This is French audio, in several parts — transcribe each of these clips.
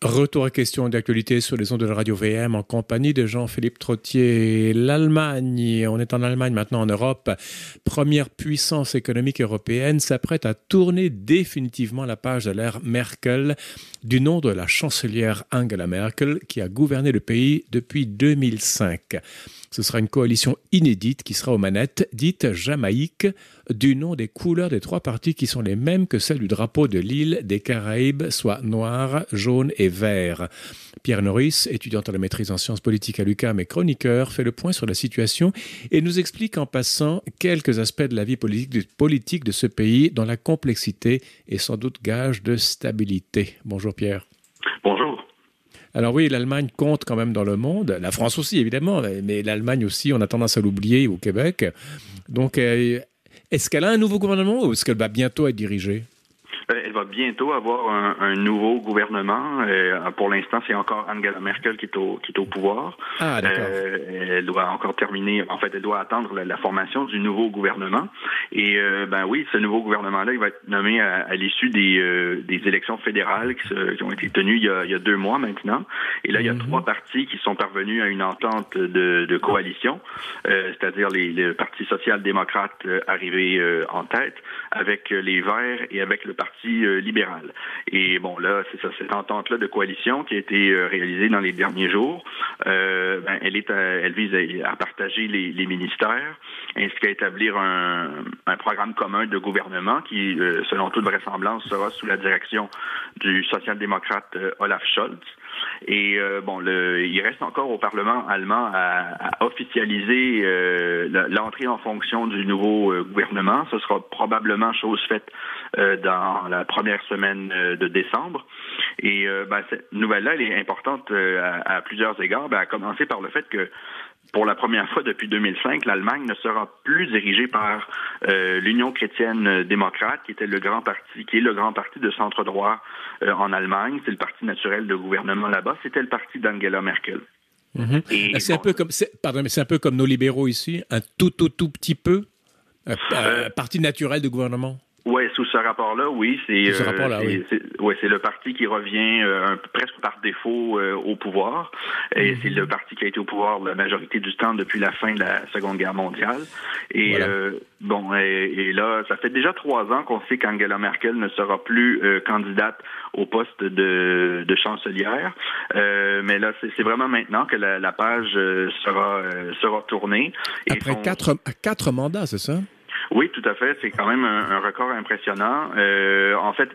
Retour à questions d'actualité sur les ondes de la radio VM en compagnie de Jean-Philippe Trottier. L'Allemagne, on est en Allemagne maintenant en Europe, première puissance économique européenne, s'apprête à tourner définitivement la page de l'ère Merkel, du nom de la chancelière Angela Merkel qui a gouverné le pays depuis 2005. Ce sera une coalition inédite qui sera aux manettes, dite Jamaïque, du nom des couleurs des trois partis qui sont les mêmes que celles du drapeau de l'île des Caraïbes, soit noir, jaune et vert. Pierre Norris, étudiant à la maîtrise en sciences politiques à l'UQAM et chroniqueur, fait le point sur la situation et nous explique en passant quelques aspects de la vie politique de ce pays dont la complexité est sans doute gage de stabilité. Bonjour Pierre. Bonjour. Alors oui, l'Allemagne compte quand même dans le monde, la France aussi évidemment, mais l'Allemagne aussi, on a tendance à l'oublier au Québec. Donc, est-ce qu'elle a un nouveau gouvernement ou est-ce qu'elle va bientôt être dirigée? Elle va bientôt avoir un nouveau gouvernement. Pour l'instant, c'est encore Angela Merkel qui est au pouvoir. Ah, d'accord. Elle doit encore terminer, en fait, elle doit attendre la formation du nouveau gouvernement. Et oui, ce nouveau gouvernement-là, il va être nommé à l'issue des élections fédérales qui ont été tenues il y a 2 mois maintenant. Et là, il y a 3 partis qui sont parvenus à une entente de coalition, c'est-à-dire le Parti social-démocrate arrivé en tête, avec les Verts et avec le Parti libéral. Et bon, là, c'est ça, cette entente-là de coalition qui a été réalisée dans les derniers jours. Elle vise à partager les ministères, ainsi qu'à établir un programme commun de gouvernement qui, selon toute vraisemblance, sera sous la direction du social-démocrate Olaf Scholz. Et il reste encore au Parlement allemand à officialiser l'entrée en fonction du nouveau gouvernement. Ce sera probablement chose faite dans la première semaine de décembre. Et cette nouvelle-là, elle est importante à plusieurs égards, à commencer par le fait que pour la première fois depuis 2005, l'Allemagne ne sera plus dirigée par l'Union chrétienne démocrate, qui est le grand parti de centre-droit en Allemagne. C'est le parti naturel de gouvernement là-bas. C'était le parti d'Angela Merkel. Et c'est un peu comme nos libéraux ici, un tout petit peu parti naturel de gouvernement. Oui, sous ce rapport-là, oui. C'est le parti qui revient presque par défaut au pouvoir. Et c'est le parti qui a été au pouvoir la majorité du temps depuis la fin de la Seconde Guerre mondiale. Et voilà. Et là, ça fait déjà 3 ans qu'on sait qu'Angela Merkel ne sera plus candidate au poste de chancelière. Mais là, c'est vraiment maintenant que la page sera tournée. Après 4 mandats, c'est ça? Oui, tout à fait. C'est quand même un record impressionnant. En fait,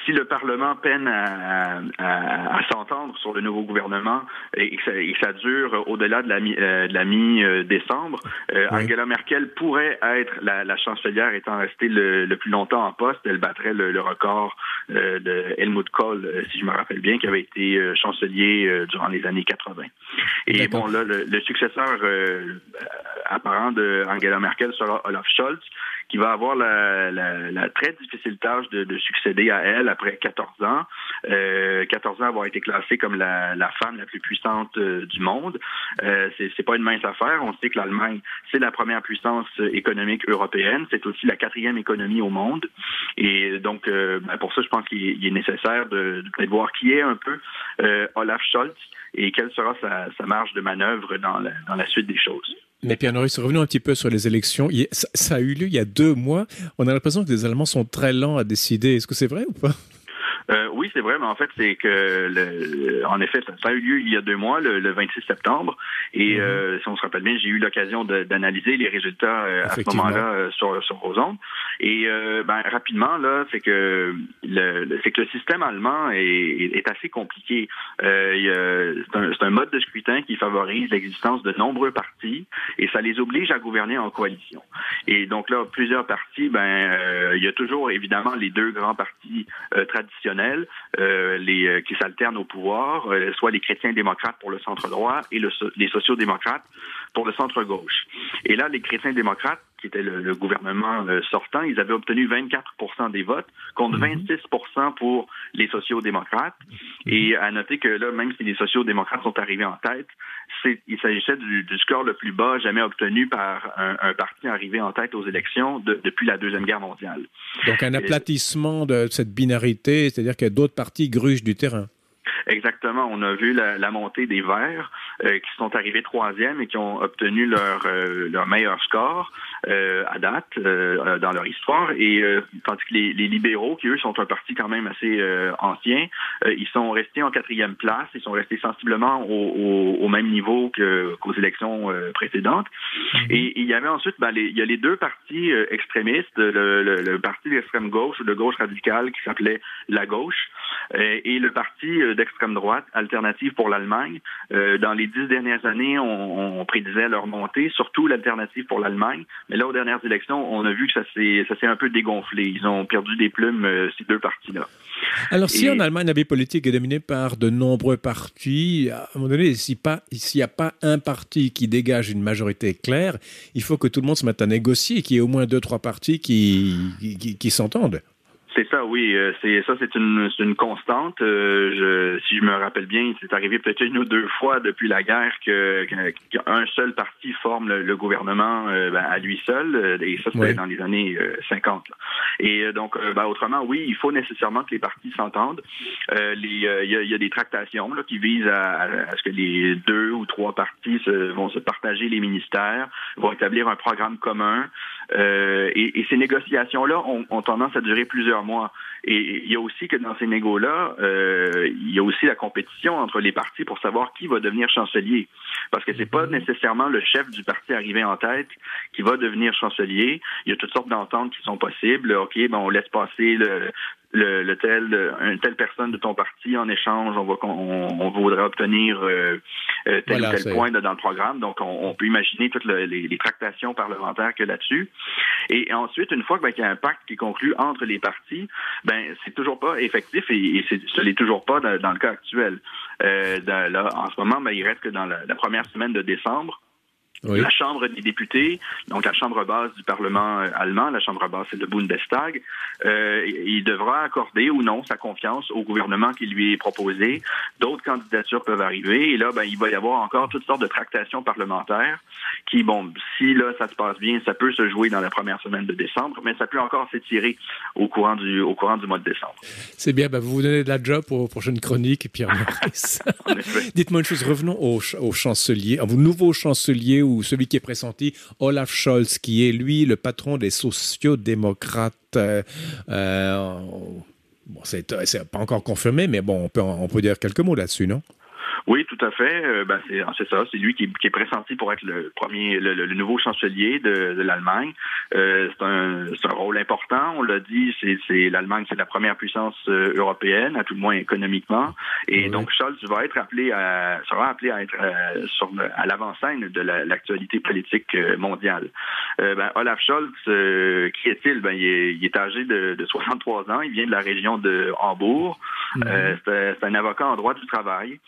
si le Parlement peine à s'entendre sur le nouveau gouvernement et que ça dure au-delà de la mi-décembre, Angela Merkel pourrait être la chancelière étant restée le plus longtemps en poste. Elle battrait le record de Helmut Kohl, si je me rappelle bien, qui avait été chancelier durant les années 80. Et bon, là, le successeur apparent de Angela Merkel sera Olaf Scholz, qui va avoir la très difficile tâche de succéder à elle après 14 ans. 14 ans avoir été classée comme la femme la plus puissante du monde. C'est pas une mince affaire. On sait que l'Allemagne, c'est la première puissance économique européenne. C'est aussi la 4e économie au monde. Et donc, pour ça, je pense qu'il est nécessaire de peut-être voir qui est un peu Olaf Scholz et quelle sera sa marge de manœuvre dans la suite des choses. Mais Pierre Norris, revenons un petit peu sur les élections. Ça a eu lieu il y a 2 mois. On a l'impression que les Allemands sont très lents à décider. Est-ce que c'est vrai ou pas? Oui, c'est vrai, mais en fait, c'est que, en effet, ça a eu lieu il y a 2 mois, le 26 septembre. Et si on se rappelle bien, j'ai eu l'occasion d'analyser les résultats à ce moment-là sur vos ondes. Et rapidement, là, c'est que le système allemand est assez compliqué. C'est un mode de scrutin qui favorise l'existence de nombreux partis et ça les oblige à gouverner en coalition. Et donc là, plusieurs partis, il y a toujours évidemment les 2 grands partis traditionnels, qui s'alternent au pouvoir, soit les chrétiens démocrates pour le centre droit et les sociaux-démocrates pour le centre gauche. Et là, les chrétiens démocrates qui était le gouvernement sortant, ils avaient obtenu 24% des votes contre 26% pour les sociaux-démocrates. Et à noter que là, même si les sociaux-démocrates sont arrivés en tête, il s'agissait du score le plus bas jamais obtenu par un parti arrivé en tête aux élections depuis la Deuxième Guerre mondiale. Donc un aplatissement de cette binarité, c'est-à-dire que d'autres partis grugent du terrain. Exactement. On a vu la montée des Verts qui sont arrivés troisième et qui ont obtenu leur meilleur score à date dans leur histoire. Et tandis que les libéraux, qui eux sont un parti quand même assez ancien, ils sont restés en quatrième place. Ils sont restés sensiblement au même niveau qu'aux élections précédentes. Et il y avait ensuite, il y a les deux partis extrémistes, le parti d'extrême gauche ou de gauche radicale qui s'appelait La Gauche et le parti d'extrême droite, Alternative pour l'Allemagne. Dans les 10 dernières années, on prédisait leur montée, surtout l'Alternative pour l'Allemagne. Mais là, aux dernières élections, on a vu que ça s'est un peu dégonflé. Ils ont perdu des plumes, ces deux partis-là. Alors, si en Allemagne, la vie politique est dominée par de nombreux partis, à un moment donné, s'il n'y a pas un parti qui dégage une majorité claire, il faut que tout le monde se mette à négocier, qu'il y ait au moins 2-3 partis qui s'entendent. C'est ça, oui. C'est une constante. Si je me rappelle bien, c'est arrivé peut-être une ou deux fois depuis la guerre qu'un seul parti forme le gouvernement à lui seul. Et ça, c'était dans les années 50. Là. Et donc, autrement, oui, il faut nécessairement que les partis s'entendent. Il y a des tractations là, qui visent à ce que les 2 ou 3 partis vont se partager les ministères, vont établir un programme commun. Et ces négociations-là ont tendance à durer plusieurs mois. Et il y a aussi que dans ces négos-là, il y a aussi la compétition entre les partis pour savoir qui va devenir chancelier. Parce que c'est pas nécessairement le chef du parti arrivé en tête qui va devenir chancelier. Il y a toutes sortes d'ententes qui sont possibles. OK, on laisse passer une telle personne de ton parti en échange, on voudrait obtenir tel ou tel point dans le programme. Donc, on peut imaginer toutes les tractations parlementaires qu'il y a là-dessus. Et ensuite, une fois qu'il y a un pacte qui est conclu entre les partis, c'est toujours pas effectif et ce n'est toujours pas dans le cas actuel. Là, en ce moment, il reste que dans la première semaine de décembre, oui. La Chambre des députés, donc la Chambre basse du Parlement allemand, la Chambre basse c'est le Bundestag, il devra accorder ou non sa confiance au gouvernement qui lui est proposé. D'autres candidatures peuvent arriver et là, il va y avoir encore toutes sortes de tractations parlementaires qui, si là ça se passe bien, ça peut se jouer dans la première semaine de décembre, mais ça peut encore s'étirer au courant du mois de décembre. C'est bien, vous donnez de la job pour prochaine chronique, Pierre Maurice. Dites-moi une chose, revenons au chancelier, au nouveau chancelier ou celui qui est pressenti, Olaf Scholz, qui est, lui, le patron des sociaux-démocrates. C'est pas encore confirmé, mais on peut dire quelques mots là-dessus, non? Oui, tout à fait. C'est ça. C'est lui qui est pressenti pour être le nouveau chancelier de l'Allemagne. C'est un rôle important. On l'a dit, l'Allemagne, c'est la première puissance européenne, à tout le moins économiquement. Et donc, Scholz sera appelé à être à l'avant-scène de l'actualité politique mondiale. Olaf Scholz, qui est-il? Il est âgé de 63 ans. Il vient de la région de Hambourg. C'est un avocat en droit du travail.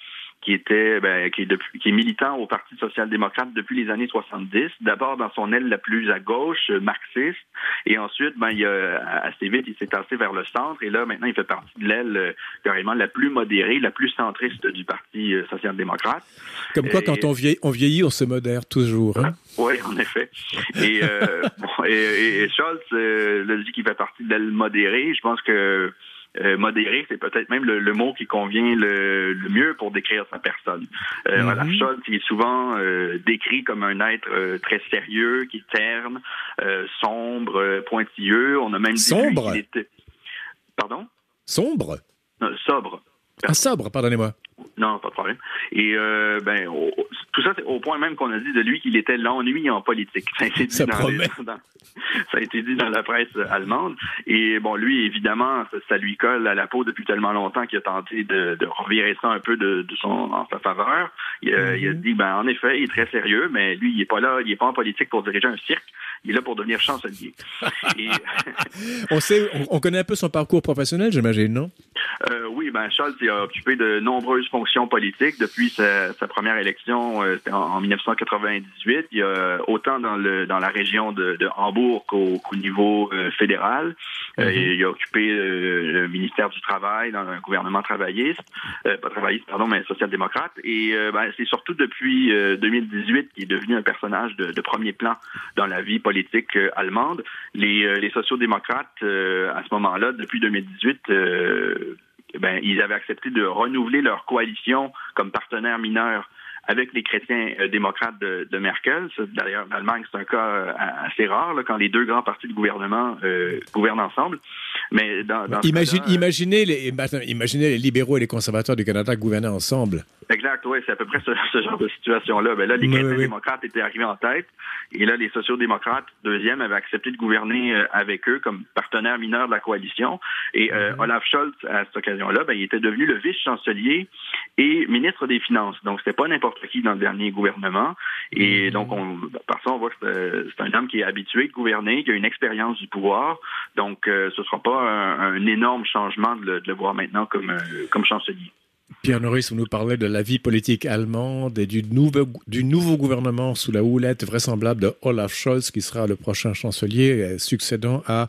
Qui est militant au Parti social-démocrate depuis les années 70. D'abord dans son aile la plus à gauche, marxiste, et ensuite, assez vite, il s'est tassé vers le centre, et là, maintenant, il fait partie de l'aile carrément la plus modérée, la plus centriste du Parti social-démocrate. Comme quoi, quand on vieillit, on se modère toujours. Hein? Oui, en effet. Et Scholz, dit qu'il fait partie de l'aile modérée. Je pense que modéré, c'est peut-être même le mot qui convient le mieux pour décrire sa personne. Olaf Scholz, il est souvent décrit comme un être très sérieux, qui est terne, sombre, pointilleux. On a même dit sombre. Qu'il était... Pardon? Sombre? Non, sobre. Ah, sobre, pardonnez-moi. Non, pas de problème. Et tout ça, c'est au point même qu'on a dit de lui qu'il était l'ennui en politique. Ça a été dit dans la presse allemande. Et lui, évidemment, ça lui colle à la peau depuis tellement longtemps qu'il a tenté de revirer ça un peu en sa faveur. Il a dit, en effet, il est très sérieux, mais lui, il est pas là, il est pas en politique pour diriger un cirque. Il est là pour devenir chancelier. Et... on connaît un peu son parcours professionnel, j'imagine, non? Oui, Scholz a occupé de nombreuses fonctions politiques depuis sa première élection en 1998. Il y a autant dans la région de Hambourg qu'au niveau fédéral. Il a occupé le ministère du Travail dans un gouvernement travailliste, pas travailliste, pardon, mais social-démocrate. Et c'est surtout depuis 2018 qu'il est devenu un personnage de premier plan dans la vie politique allemande. Les sociaux-démocrates, à ce moment-là, depuis 2018, ils avaient accepté de renouveler leur coalition comme partenaire mineur avec les chrétiens démocrates de Merkel. D'ailleurs, en Allemagne, c'est un cas assez rare là, quand les deux grands partis de gouvernement gouvernent ensemble. Mais imaginez les libéraux et les conservateurs du Canada gouverner ensemble. Exact, oui, c'est à peu près ce genre de situation-là. Là, les chrétiens démocrates étaient arrivés en tête, et là, les sociaux-démocrates, deuxième, avaient accepté de gouverner avec eux comme partenaire mineur de la coalition. Et Olaf Scholz, à cette occasion-là, il était devenu le vice-chancelier et ministre des Finances. Donc, c'était pas n'importe qui dans le dernier gouvernement. Et donc, par ça, on voit que c'est un homme qui est habitué de gouverner, qui a une expérience du pouvoir. Donc, ce sera pas un énorme changement de le voir maintenant comme chancelier. Pierre Norris, vous nous parlez de la vie politique allemande et du nouveau gouvernement sous la houlette vraisemblable de Olaf Scholz, qui sera le prochain chancelier, succédant à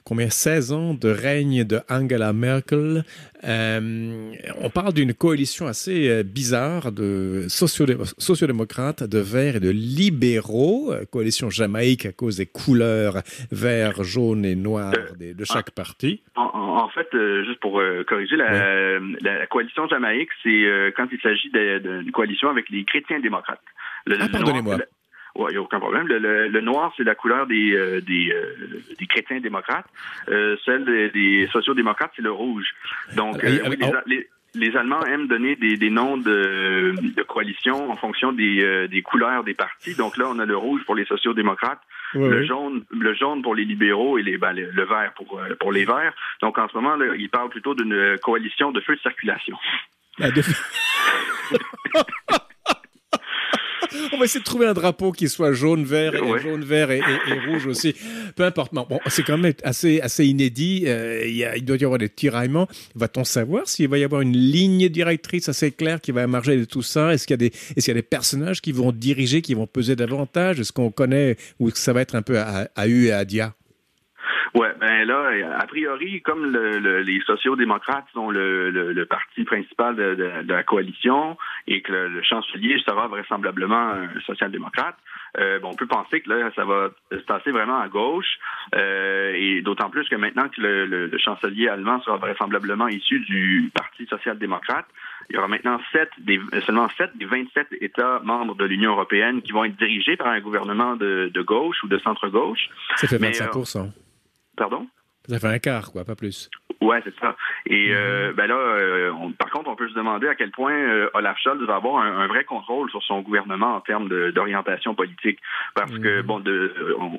16 ans de règne de Angela Merkel. On parle d'une coalition assez bizarre de sociodémocrates, de verts et de libéraux, coalition jamaïque à cause des couleurs vert, jaune et noir de chaque parti. En fait, juste pour corriger, la coalition jamaïque, c'est quand il s'agit d'une coalition avec les chrétiens démocrates. Pardonnez-moi. Il n'y a aucun problème. Le noir, c'est la couleur des chrétiens démocrates. Celle des sociaux-démocrates, c'est le rouge. Donc, les Allemands aiment donner des noms de coalition en fonction des couleurs des partis. Donc là, on a le rouge pour les sociaux-démocrates, le jaune pour les libéraux et le vert pour les verts. Donc en ce moment, là, ils parlent plutôt d'une coalition de feu de circulation. On va essayer de trouver un drapeau qui soit jaune, vert et rouge aussi. Peu importe. Bon, c'est quand même assez inédit. Il doit y avoir des tiraillements. Va-t-on savoir s'il va y avoir une ligne directrice assez claire qui va émerger de tout ça? Est-ce qu'il y a des personnages qui vont diriger, qui vont peser davantage? Est-ce qu'on connaît ou est-ce que ça va être un peu à U et à dia? Ouais, là, a priori, comme les sociaux-démocrates sont le parti principal de la coalition et que le chancelier sera vraisemblablement un social-démocrate, on peut penser que là, ça va se passer vraiment à gauche, et d'autant plus que maintenant que le chancelier allemand sera vraisemblablement issu du Parti social-démocrate, il y aura maintenant seulement 7 des 27 États membres de l'Union européenne qui vont être dirigés par un gouvernement de gauche ou de centre-gauche. Ça fait 25%. Pardon? Ça fait un quart, quoi, pas plus. Ouais, c'est ça. Et par contre, on peut se demander à quel point Olaf Scholz va avoir un vrai contrôle sur son gouvernement en termes d'orientation politique. Parce que,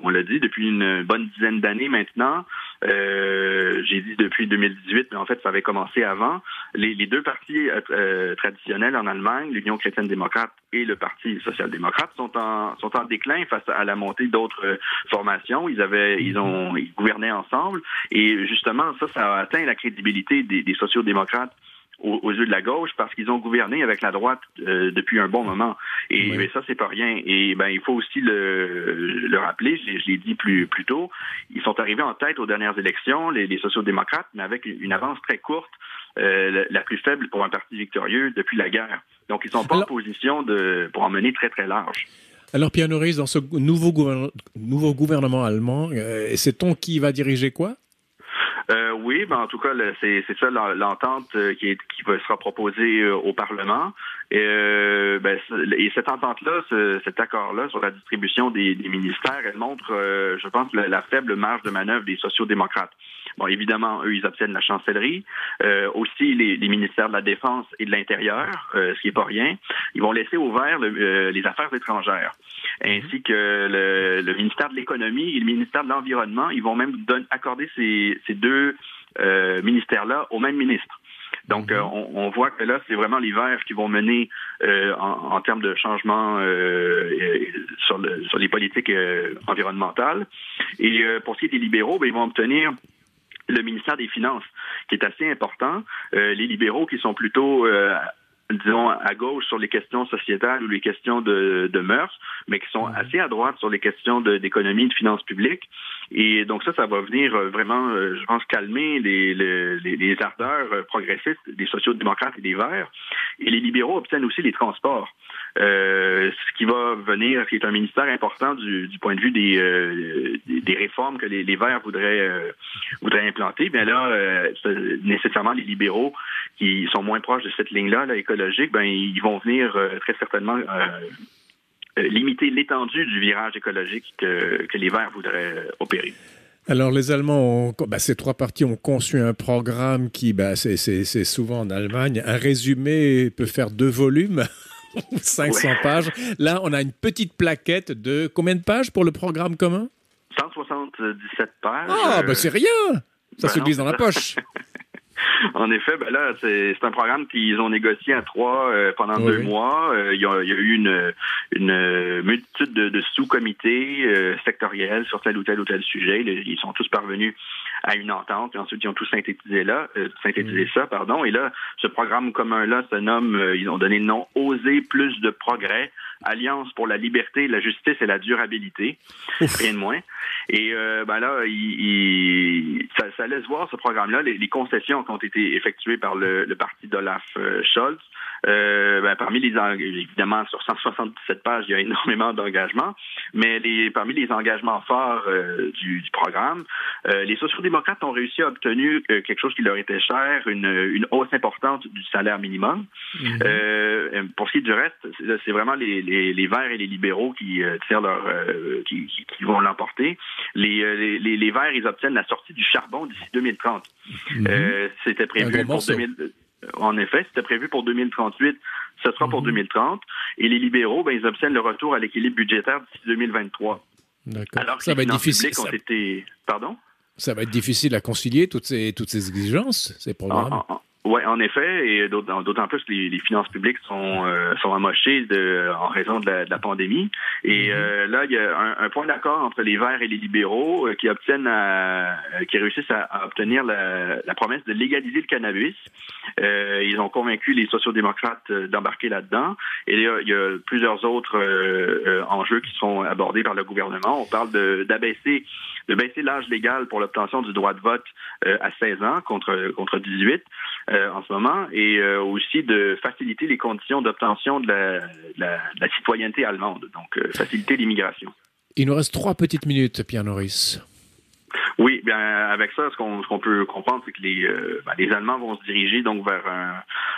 on l'a dit, depuis une bonne dizaine d'années maintenant, j'ai dit depuis 2018, mais en fait, ça avait commencé avant. Les deux partis traditionnels en Allemagne, l'Union chrétienne-démocrate et le Parti social-démocrate, sont en déclin face à la montée d'autres formations. Ils gouvernaient ensemble. Et justement, ça a atteint la crédibilité des sociaux-démocrates aux yeux de la gauche parce qu'ils ont gouverné avec la droite depuis un bon moment. Et ça, c'est pas rien. Et il faut aussi le rappeler, je l'ai dit plus tôt, ils sont arrivés en tête aux dernières élections, les sociaux-démocrates, mais avec une avance très courte, la plus faible pour un parti victorieux depuis la guerre. Donc, ils sont pas en position pour en mener très, très large. Alors, Pierre Norris, dans ce nouveau gouvernement allemand, sait-on qui va diriger quoi? Oui, en tout cas, c'est ça l'entente qui sera proposée au Parlement. Et cette entente-là, cet accord-là sur la distribution des ministères, elle montre, je pense, la faible marge de manœuvre des sociaux-démocrates. Bon, évidemment, eux, ils obtiennent la chancellerie, aussi les ministères de la Défense et de l'Intérieur, ce qui est pas rien. Ils vont laisser ouvert les affaires étrangères, ainsi que le ministère de l'Économie et le ministère de l'Environnement. Ils vont même accorder ces deux ministères-là au même ministre. Donc, on voit que là, c'est vraiment les Verts qui vont mener en termes de changement sur les politiques environnementales. Et pour ce qui est des libéraux, ils vont obtenir le ministère des Finances, qui est assez important. Les libéraux qui sont plutôt disons, à gauche sur les questions sociétales ou les questions de mœurs, mais qui sont assez à droite sur les questions d'économie et de finances publiques. Et donc ça va venir vraiment, je pense, calmer les ardeurs progressistes des sociaux-démocrates et des Verts. Et les libéraux obtiennent aussi les transports. Ce qui va venir, qui est un ministère important du point de vue des réformes que les Verts voudraient implanter. Bien là, nécessairement, les libéraux qui sont moins proches de cette ligne-là, écologique, ben ils vont venir très certainement limiter l'étendue du virage écologique que les Verts voudraient opérer. Alors, les Allemands, ces trois partis ont conçu un programme qui, c'est souvent en Allemagne, un résumé peut faire 2 volumes, 500 pages. Là, on a une petite plaquette de combien de pages pour le programme commun? 177 pages. Ah, c'est rien! Ça se glisse dans la poche. En effet, là, c'est un programme qu'ils ont négocié à 3 pendant 2 mois. Il y a eu une multitude de sous-comités sectoriels sur tel ou tel sujet. Ils sont tous parvenus à une entente, et ensuite ils ont tous synthétisé ça. Et là, ce programme commun-là se nomme, ils ont donné le nom « Oser plus de progrès ». Alliance pour la liberté, la justice et la durabilité, rien de moins. Et là, ça laisse voir ce programme-là, les concessions qui ont été effectuées par le parti d'Olaf Scholz. Parmi évidemment, sur 177 pages, il y a énormément d'engagements, mais parmi les engagements forts du programme, les sociaux-démocrates ont réussi à obtenir quelque chose qui leur était cher, une hausse importante du salaire minimum. Pour ce qui est du reste, c'est vraiment les Verts et les libéraux qui vont l'emporter. Les Verts, ils obtiennent la sortie du charbon d'ici 2030. C'était prévu pour 2000. En effet, c'était prévu pour 2038, ce sera pour 2030. Et les libéraux, ils obtiennent le retour à l'équilibre budgétaire d'ici 2023. D'accord. Alors que ça les va être difficile. Ont été... Pardon? Ça va être difficile à concilier toutes ces exigences, ces programmes. Oui, en effet, et d'autant plus que les finances publiques sont amochées en raison de la pandémie. Et là, il y a un point d'accord entre les Verts et les libéraux qui réussissent à obtenir la promesse de légaliser le cannabis. Ils ont convaincu les sociaux-démocrates d'embarquer là-dedans. Et là, il y a plusieurs autres enjeux qui sont abordés par le gouvernement. On parle de baisser l'âge légal pour l'obtention du droit de vote à 16 ans contre 18 en ce moment, et aussi de faciliter les conditions d'obtention de la citoyenneté allemande, donc faciliter l'immigration. Il nous reste 3 petites minutes, Pierre Norris. Oui, bien avec ça, ce qu'on peut comprendre, c'est que les Allemands vont se diriger donc vers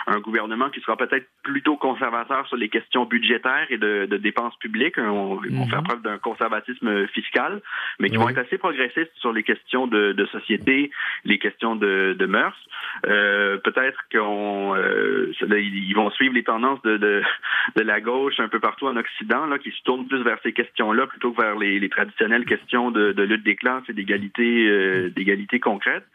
un gouvernement qui sera peut-être plutôt conservateur sur les questions budgétaires et de dépenses publiques. Ils vont faire preuve d'un conservatisme fiscal, mais qui vont être assez progressistes sur les questions de société, les questions de mœurs. Peut-être ils vont suivre les tendances de la gauche un peu partout en Occident, là, qui se tournent plus vers ces questions-là plutôt que vers les traditionnelles questions de lutte des classes et d'égalité concrète.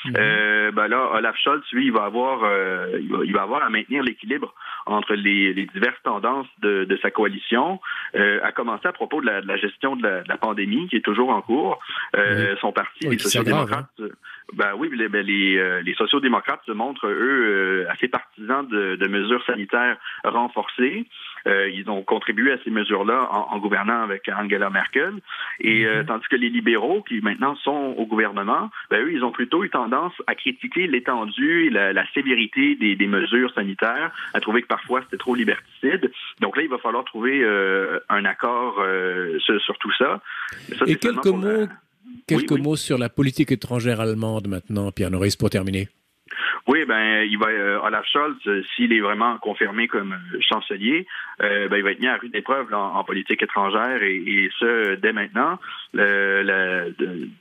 Là, Olaf Scholz, lui, il va avoir à maintenir l'équilibre entre les diverses tendances de sa coalition, à commencer à propos de la gestion de la pandémie qui est toujours en cours. Son parti, les sociaux-démocrates, les sociaux-démocrates se montrent, eux, assez partisans de mesures sanitaires renforcées. Ils ont contribué à ces mesures-là en gouvernant avec Angela Merkel. Et tandis que les libéraux, qui maintenant sont au gouvernement, eux, ils ont plutôt eu tendance à critiquer l'étendue et la sévérité des mesures sanitaires, à trouver que parfois c'était trop liberticide. Donc là, il va falloir trouver un accord sur tout ça. Ça, et quelques mots sur la politique étrangère allemande maintenant, Pierre Norris, pour terminer. Oui, Olaf Scholz, s'il est vraiment confirmé comme chancelier, il va être mis à rude épreuve en politique étrangère et ce, dès maintenant.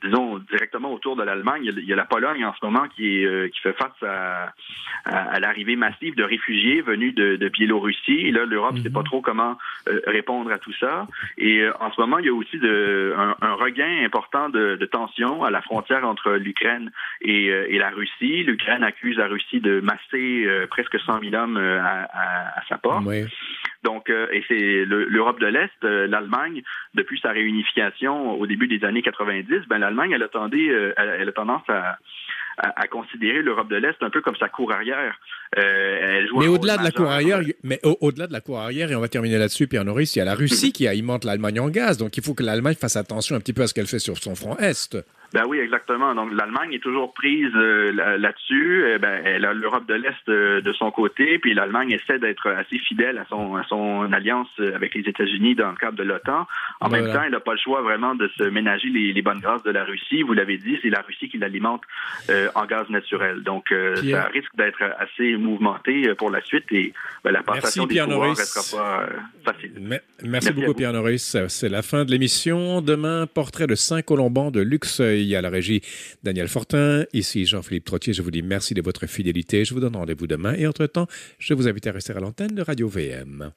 Disons, directement autour de l'Allemagne, il y a la Pologne en ce moment qui fait face à l'arrivée massive de réfugiés venus de Biélorussie. Et là, l'Europe ne sait pas trop comment répondre à tout ça. Et en ce moment, il y a aussi un regain important de tensions à la frontière entre l'Ukraine et la Russie. L'Ukraine accuse la Russie de masser presque 100 000 hommes à sa porte. Oui. Donc, et c'est l'Europe de l'Est, l'Allemagne, depuis sa réunification au début des années 90, l'Allemagne, elle a tendance à considérer l'Europe de l'Est un peu comme sa cour arrière. Mais au-delà de la cour arrière, au-delà de la cour arrière, et on va terminer là-dessus, Pierre Norris, il y a la Russie qui alimente l'Allemagne en gaz. Donc, il faut que l'Allemagne fasse attention un petit peu à ce qu'elle fait sur son front Est. Ben oui, exactement. Donc, l'Allemagne est toujours prise là-dessus. Elle a l'Europe de l'Est de son côté, puis l'Allemagne essaie d'être assez fidèle à son alliance avec les États-Unis dans le cadre de l'OTAN. En même temps, elle n'a pas le choix vraiment de se ménager les bonnes grâces de la Russie. Vous l'avez dit, c'est la Russie qui l'alimente en gaz naturel. Donc, ça risque d'être assez mouvementé pour la suite et la passation des pouvoirs ne restera pas facile. Merci beaucoup, Pierre Norris. C'est la fin de l'émission. Demain, portrait de Saint-Colomban de Luxeuil. À la régie, Daniel Fortin. Ici, Jean-Philippe Trottier. Je vous dis merci de votre fidélité. Je vous donne rendez-vous demain. Et entre-temps, je vous invite à rester à l'antenne de Radio VM.